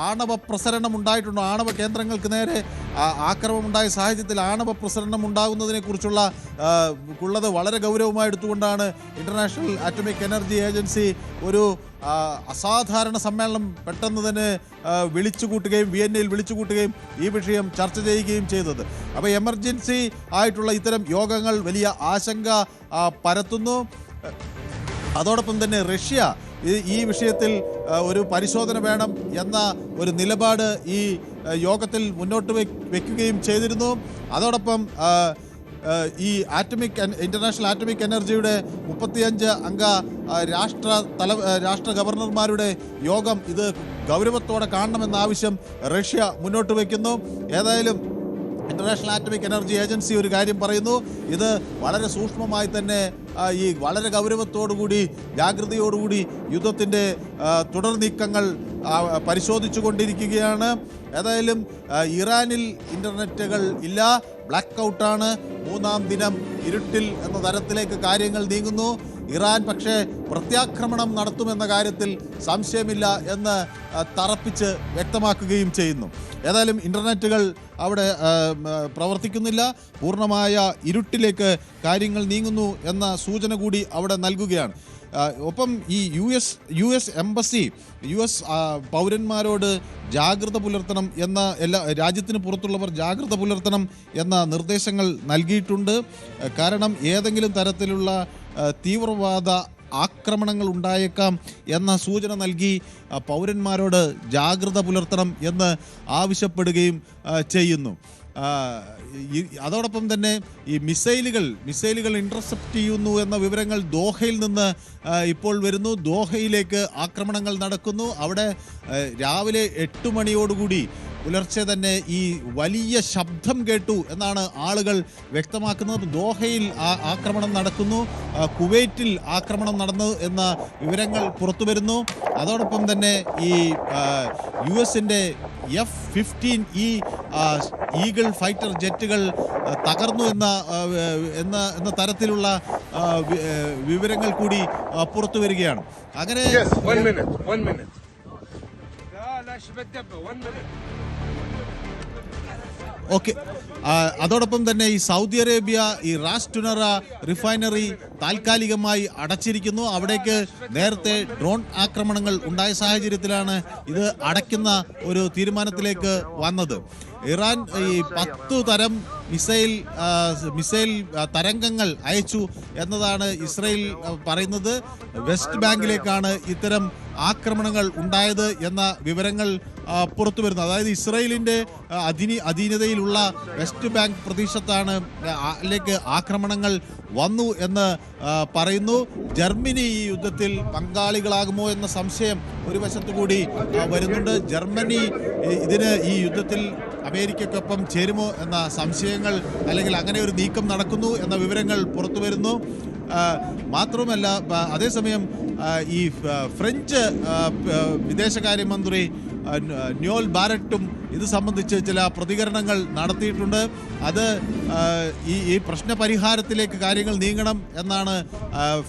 ആണവ പ്രസരണം ഉണ്ടായിട്ടുണ്ടോ? ആണവ കേന്ദ്രങ്ങൾക്ക് നേരെ ആക്രമണമുണ്ടായ സാഹചര്യത്തിൽ ആണവ പ്രസരണം ഉണ്ടാകുന്നതിനെക്കുറിച്ചുള്ള ഉള്ളത് വളരെ ഗൗരവമായി എടുത്തുകൊണ്ടാണ് ഇന്റർനാഷണൽ ആറ്റോമിക് എനർജി ഏജൻസി ഒരു അസാധാരണ സമ്മേളനം പെട്ടെന്ന് തന്നെ വിളിച്ചുകൂട്ടുകയും വിയന്നയിൽ വിളിച്ചുകൂട്ടുകയും ഈ വിഷയം ചർച്ച ചെയ്യുകയും ചെയ്തത്. അപ്പോൾ എമർജൻസി ആയിട്ടുള്ള ഇത്തരം യോഗങ്ങൾ വലിയ ആശങ്ക പരത്തുന്നു. അതോടൊപ്പം തന്നെ റഷ്യ ഈ വിഷയത്തിൽ ഒരു പരിശോധന വേണം എന്ന ഒരു നിലപാട് ഈ യോഗത്തിൽ മുന്നോട്ട് വയ്ക്കുകയും ചെയ്തിരുന്നു. അതോടൊപ്പം ഈ ഇന്റർനാഷണൽ ആറ്റോമിക് എനർജിയുടെ 35 അംഗ രാഷ്ട്ര ഗവർണർമാരുടെ യോഗം ഇത് ഗൗരവത്തോടെ കാണണമെന്ന ആവശ്യം റഷ്യ മുന്നോട്ട് വയ്ക്കുന്നു. ഏതായാലും ഇന്റർനാഷണൽ ആറ്റോമിക് എനർജി ഏജൻസി ഒരു കാര്യം പറയുന്നു, ഇത് വളരെ സൂക്ഷ്മമായി തന്നെ ഈ വളരെ ഗൗരവത്തോടുകൂടി ജാഗ്രതയോടുകൂടി യുദ്ധത്തിൻ്റെ തുടർ നീക്കങ്ങൾ പരിശോധിച്ചു കൊണ്ടിരിക്കുകയാണ്. ഏതായാലും ഇറാനിൽ ഇൻ്റർനെറ്റുകൾ ഇല്ല, ബ്ലാക്ക് ഔട്ടാണ്, 3-ാം ദിനം ഇരുട്ടിൽ എന്ന തരത്തിലേക്ക് കാര്യങ്ങൾ നീങ്ങുന്നു. ഇറാൻ പക്ഷേ പ്രത്യാക്രമണം നടത്തുമെന്ന കാര്യത്തിൽ സംശയമില്ല എന്ന് തറപ്പിച്ച് വ്യക്തമാക്കുകയും ചെയ്യുന്നു. ഏതായാലും ഇൻ്റർനെറ്റുകൾ അവിടെ പ്രവർത്തിക്കുന്നില്ല, പൂർണ്ണമായ ഇരുട്ടിലേക്ക് കാര്യങ്ങൾ നീങ്ങുന്നു എന്ന സൂചന കൂടി അവിടെ നൽകുകയാണ്. ഒപ്പം ഈ യു എസ് എംബസി പൗരന്മാരോട് ജാഗ്രത പുലർത്തണം എന്ന രാജ്യത്തിന് പുറത്തുള്ളവർ ജാഗ്രത പുലർത്തണം എന്ന നിർദ്ദേശങ്ങൾ നൽകിയിട്ടുണ്ട്. കാരണം ഏതെങ്കിലും തരത്തിലുള്ള തീവ്രവാദ ആക്രമണങ്ങൾ ഉണ്ടായേക്കാം എന്ന സൂചന നൽകി പൗരന്മാരോട് ജാഗ്രത പുലർത്തണം എന്ന് ആവശ്യപ്പെടുകയും ചെയ്യുന്നു. അതോടൊപ്പം തന്നെ ഈ മിസൈലുകൾ ഇന്റർസെപ്റ്റ് ചെയ്യുന്നു എന്ന വിവരങ്ങൾ ദോഹയിൽ നിന്ന് ഇപ്പോൾ വരുന്നു. ദോഹയിലേക്ക് ആക്രമണങ്ങൾ നടക്കുന്നു. അവിടെ രാവിലെ 8 മണിയോടുകൂടി പുലർച്ചെ തന്നെ ഈ വലിയ ശബ്ദം കേട്ടു എന്നാണ് ആളുകൾ വ്യക്തമാക്കുന്നത്. ദോഹയിൽ ആക്രമണം നടക്കുന്നു, കുവൈറ്റിൽ ആക്രമണം നടന്നു എന്ന വിവരങ്ങൾ പുറത്തു വരുന്നു. അതോടൊപ്പം തന്നെ ഈ US-ന്റെ F-15E ഈഗിൾ ഫൈറ്റർ ജെറ്റുകൾ തകർന്നു എന്ന തരത്തിലുള്ള വിവരങ്ങൾ കൂടി പുറത്തു വരികയാണ്. അങ്ങനെ ഓക്കെ. അതോടൊപ്പം തന്നെ ഈ സൗദി അറേബ്യ ഈ റാസ് ടുനറ റിഫൈനറി താൽക്കാലികമായി അടച്ചിരിക്കുന്നു. അവിടേക്ക് നേരത്തെ ഡ്രോൺ ആക്രമണങ്ങൾ ഉണ്ടായ സാഹചര്യത്തിലാണ് ഇത് അടയ്ക്കുന്ന ഒരു തീരുമാനത്തിലേക്ക് വന്നത്. ഇറാൻ ഈ 10 തരം മിസൈൽ തരംഗങ്ങൾ അയച്ചു എന്നതാണ് ഇസ്രയേൽ പറയുന്നത്. വെസ്റ്റ് ബാങ്കിലേക്കാണ് ഇത്തരം ആക്രമണങ്ങൾ ഉണ്ടായത് എന്ന വിവരങ്ങൾ പുറത്തു വരുന്നത്. അതായത് ഇസ്രയേലിൻ്റെ അധീനതയിലുള്ള വെസ്റ്റ് ബാങ്ക് പ്രദേശത്താണ് അതിലേക്ക് ആക്രമണങ്ങൾ വന്നു എന്ന് പറയുന്നു. ജർമ്മനി ഈ യുദ്ധത്തിൽ പങ്കാളികളാകുമോ എന്ന സംശയം ഒരു വശത്തു കൂടി വരുന്നുണ്ട്. ജർമ്മനി ഈ യുദ്ധത്തിൽ അമേരിക്കയ്ക്കൊപ്പം ചേരുമോ എന്ന സംശയങ്ങൾ, അല്ലെങ്കിൽ അങ്ങനെ ഒരു നീക്കം നടക്കുന്നു എന്ന വിവരങ്ങൾ പുറത്തു വരുന്നു. മാത്രവുമല്ല, അതേസമയം ഈ ഫ്രഞ്ച് വിദേശകാര്യമന്ത്രി ന്യോൽ ബാരറ്റും ഇത് സംബന്ധിച്ച് ചില പ്രതികരണങ്ങൾ നടത്തിയിട്ടുണ്ട്. അത് ഈ പ്രശ്നപരിഹാരത്തിലേക്ക് കാര്യങ്ങൾ നീങ്ങണം എന്നാണ്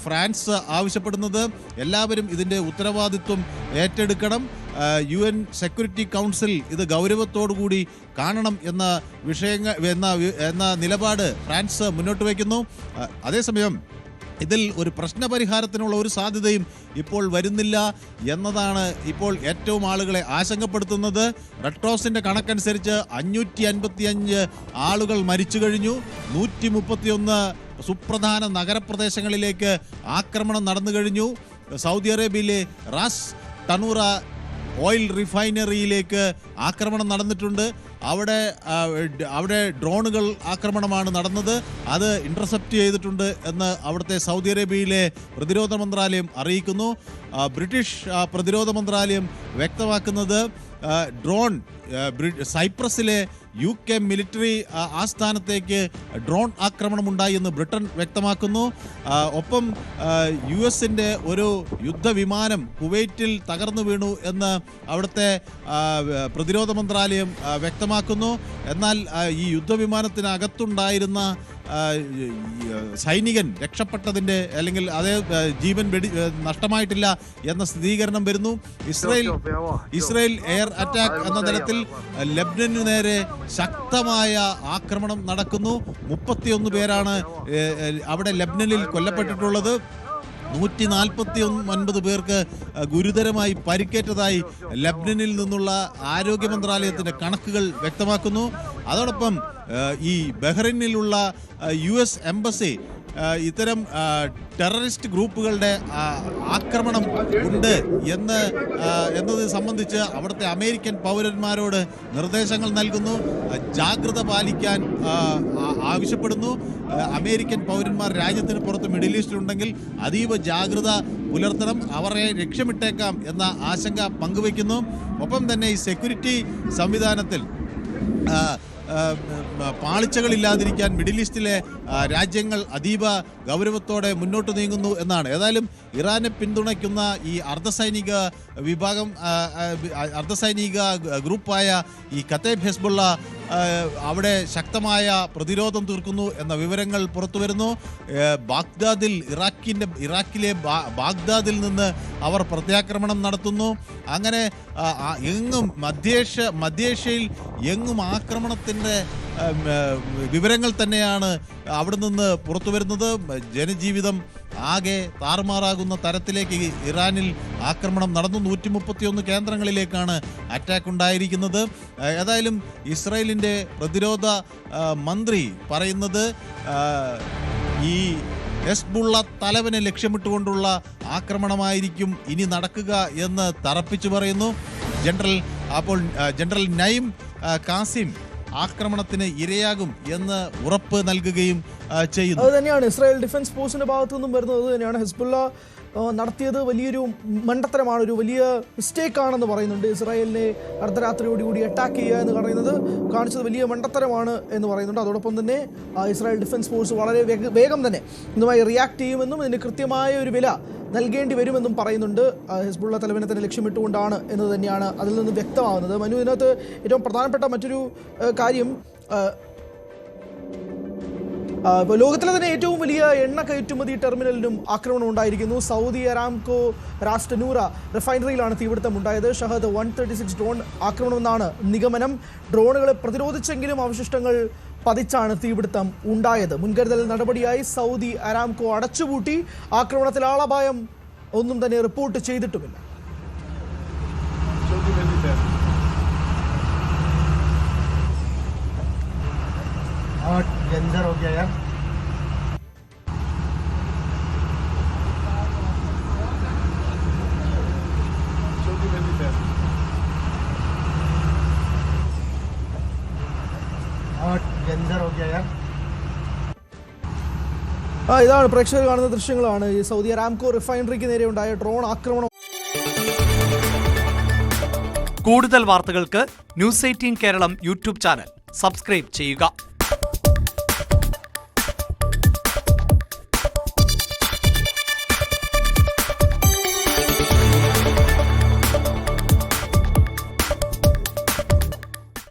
ഫ്രാൻസ് ആവശ്യപ്പെടുന്നത്. എല്ലാവരും ഇതിൻ്റെ ഉത്തരവാദിത്വം ഏറ്റെടുക്കണം. UN സെക്യൂരിറ്റി കൗൺസിൽ ഇത് ഗൗരവത്തോടുകൂടി കാണണം എന്ന നിലപാട് ഫ്രാൻസ് മുന്നോട്ട് വയ്ക്കുന്നു. അതേസമയം ഇതിൽ ഒരു പ്രശ്നപരിഹാരത്തിനുള്ള ഒരു സാധ്യതയും ഇപ്പോൾ വരുന്നില്ല എന്നതാണ് ഇപ്പോൾ ഏറ്റവും ആളുകളെ ആശങ്കപ്പെടുത്തുന്നത്. റെഡ് ക്രോസിൻ്റെ കണക്കനുസരിച്ച് 555 ആളുകൾ മരിച്ചു കഴിഞ്ഞു. 131 സുപ്രധാന നഗരപ്രദേശങ്ങളിലേക്ക് ആക്രമണം നടന്നു കഴിഞ്ഞു. സൗദി അറേബ്യയിലെ റാസ് ടനൂറ ഓയിൽ റിഫൈനറിയിലേക്ക് ആക്രമണം നടന്നിട്ടുണ്ട്. അവിടെ ഡ്രോണുകൾ ആക്രമണമാണ് നടന്നത്. അത് ഇന്റർസെപ്റ്റ് ചെയ്തിട്ടുണ്ട് എന്ന് അവിടുത്തെ സൗദി അറേബ്യയിലെ പ്രതിരോധ മന്ത്രാലയം അറിയിക്കുന്നു. ബ്രിട്ടീഷ് പ്രതിരോധ മന്ത്രാലയം വ്യക്തമാക്കുന്നത് ഡ്രോൺ സൈപ്രസിലെ UK മിലിറ്ററി ആസ്ഥാനത്തേക്ക് ഡ്രോൺ ആക്രമണമുണ്ടായി എന്ന് ബ്രിട്ടൻ വ്യക്തമാക്കുന്നു. ഒപ്പം US-ന്റെ ഒരു യുദ്ധവിമാനം കുവൈറ്റിൽ തകർന്നു വീണു എന്ന് അവിടുത്തെ പ്രതിരോധ മന്ത്രാലയം വ്യക്തമാക്കുന്നു. എന്നാൽ ഈ യുദ്ധവിമാനത്തിനകത്തുണ്ടായിരുന്ന സൈനികൻ രക്ഷപ്പെട്ടതിൻ്റെ അല്ലെങ്കിൽ അതേ ജീവൻ നഷ്ടമായിട്ടില്ല എന്ന സ്ഥിരീകരണം വരുന്നു. ഇസ്രയേൽ എയർ അറ്റാക്ക് എന്ന തരത്തിൽ ലെബനനു നേരെ ശക്തമായ ആക്രമണം നടക്കുന്നു. 31 പേരാണ് അവിടെ ലെബനനിൽ കൊല്ലപ്പെട്ടിട്ടുള്ളത്. 149 പേർക്ക് ഗുരുതരമായി പരിക്കേറ്റതായി ലബ്നനിൽ നിന്നുള്ള ആരോഗ്യ മന്ത്രാലയത്തിൻ്റെ കണക്കുകൾ വ്യക്തമാക്കുന്നു. അതോടൊപ്പം ഈ ബഹ്റൈനിലുള്ള US എംബസി ഇത്തരം ടെററിസ്റ്റ് ഗ്രൂപ്പുകളുടെ ആക്രമണം ഉണ്ട് എന്നത് സംബന്ധിച്ച് അവിടുത്തെ അമേരിക്കൻ പൗരന്മാരോട് നിർദ്ദേശങ്ങൾ നൽകുന്നു, ജാഗ്രത പാലിക്കാൻ ആവശ്യപ്പെടുന്നു. അമേരിക്കൻ പൗരന്മാർ രാജ്യത്തിന് പുറത്ത് മിഡിൽ ഈസ്റ്റിലുണ്ടെങ്കിൽ അതീവ ജാഗ്രത പുലർത്തണം, അവരെ ലക്ഷ്യമിട്ടേക്കാം എന്ന ആശങ്ക പങ്കുവയ്ക്കുന്നു. ഒപ്പം തന്നെ ഈ സെക്യൂരിറ്റി സംവിധാനത്തിൽ പാളിച്ചകളില്ലാതിരിക്കാൻ മിഡിൽ ഈസ്റ്റിലെ രാജ്യങ്ങൾ അതീവ ഗൗരവത്തോടെ മുന്നോട്ട് നീങ്ങുന്നു എന്നാണ്. ഏതായാലും ഇറാനെ പിന്തുണയ്ക്കുന്ന ഈ അർദ്ധസൈനിക ഗ്രൂപ്പായ ഈ കതൈബ് ഹെസ്ബുള്ള അവിടെ ശക്തമായ പ്രതിരോധം തീർക്കുന്നു എന്ന വിവരങ്ങൾ പുറത്തു വരുന്നു. ഇറാഖിലെ ബാഗ്ദാദിൽ നിന്ന് അവർ പ്രത്യാക്രമണം നടത്തുന്നു. അങ്ങനെ എങ്ങും മധ്യേഷ്യയിൽ എങ്ങും ആക്രമണത്തിൻ്റെ വിവരങ്ങൾ തന്നെയാണ് അവിടെ നിന്ന് പുറത്തു വരുന്നത്. ജനജീവിതം ആകെ താറുമാറാകുന്ന തരത്തിലേക്ക് ഇറാനിൽ ആക്രമണം നടന്നു. 131 കേന്ദ്രങ്ങളിലേക്കാണ് അറ്റാക്ക് ഉണ്ടായിരിക്കുന്നത്. ഏതായാലും ഇസ്രായേലിൻ്റെ പ്രതിരോധ മന്ത്രി പറയുന്നത് ഈ ഹെസ്ബുള്ള തലവനെ ലക്ഷ്യമിട്ടുകൊണ്ടുള്ള ആക്രമണമായിരിക്കും ഇനി നടക്കുക എന്ന് തറപ്പിച്ചു പറയുന്നു. ജനറൽ നൈം കാസിം ആക്രമണത്തിന് ഇരയാകും എന്ന് ഉറപ്പ് നൽകുകയും ചെയ്യുന്നു. അത് തന്നെയാണ് ഇസ്രായേൽ ഡിഫൻസ് ഫോഴ്സിന്റെ ഭാഗത്തു നിന്നും വരുന്നത്. അത് തന്നെയാണ് ഹെസ്ബുള്ള നടത്തിയത് വലിയൊരു മണ്ടത്തരമാണ്, ഒരു വലിയ മിസ്റ്റേക്ക് ആണെന്ന് പറയുന്നുണ്ട്. ഇസ്രായേലിനെ അർദ്ധരാത്രിയോടുകൂടി അറ്റാക്ക് ചെയ്യുക എന്ന് പറയുന്നത് കാണിച്ചത് വലിയ മണ്ടത്തരമാണ് എന്ന് പറയുന്നുണ്ട്. അതോടൊപ്പം തന്നെ ഇസ്രായേൽ ഡിഫൻസ് ഫോഴ്സ് വളരെ വേഗം തന്നെ ഇതുമായി റിയാക്ട് ചെയ്യുമെന്നും ഇതിന് കൃത്യമായ ഒരു വില നൽകേണ്ടി വരുമെന്നും പറയുന്നുണ്ട്. ഹെസ്ബുള്ള തലവനെ തന്നെ ലക്ഷ്യമിട്ടുകൊണ്ടാണ് എന്ന് തന്നെയാണ് അതിൽ നിന്ന് വ്യക്തമാകുന്നത്. മനു, ഇതിനകത്ത് ഏറ്റവും പ്രധാനപ്പെട്ട മറ്റൊരു കാര്യം, ഇപ്പോൾ ലോകത്തിലെ തന്നെ ഏറ്റവും വലിയ എണ്ണ കയറ്റുമതി ടെർമിനലിനും ആക്രമണം ഉണ്ടായിരിക്കുന്നു. സൗദി അരാംകോ റാസ് ടെനൂറ റിഫൈനറിയിലാണ് തീപിടുത്തം ഉണ്ടായത്. ഷഹദ് 136 ഡ്രോൺ ആക്രമണമെന്നാണ് നിഗമനം. ഡ്രോണുകളെ പ്രതിരോധിച്ചെങ്കിലും അവശിഷ്ടങ്ങൾ പതിച്ചാണ് തീപിടുത്തം ഉണ്ടായത്. മുൻകരുതൽ നടപടിയായി സൗദി അരാംകോ അടച്ചുപൂട്ടി. ആക്രമണത്തിൽ ആളപായം ഒന്നും തന്നെ റിപ്പോർട്ട് ചെയ്തിട്ടുമില്ല. डेंजर हो गया यार। डेंजर हो गया यार। ഇതാണ് പ്രേക്ഷകർ കാണുന്ന ദൃശ്യങ്ങളാണ് ഈ സൗദി അരാംകോ റിഫൈനറിക്ക് നേരെ ഉണ്ടായ ഡ്രോൺ ആക്രമണം. കൂടുതൽ വാർത്തകൾക്ക് news 18 Keralam YouTube channel subscribe ചെയ്യുക.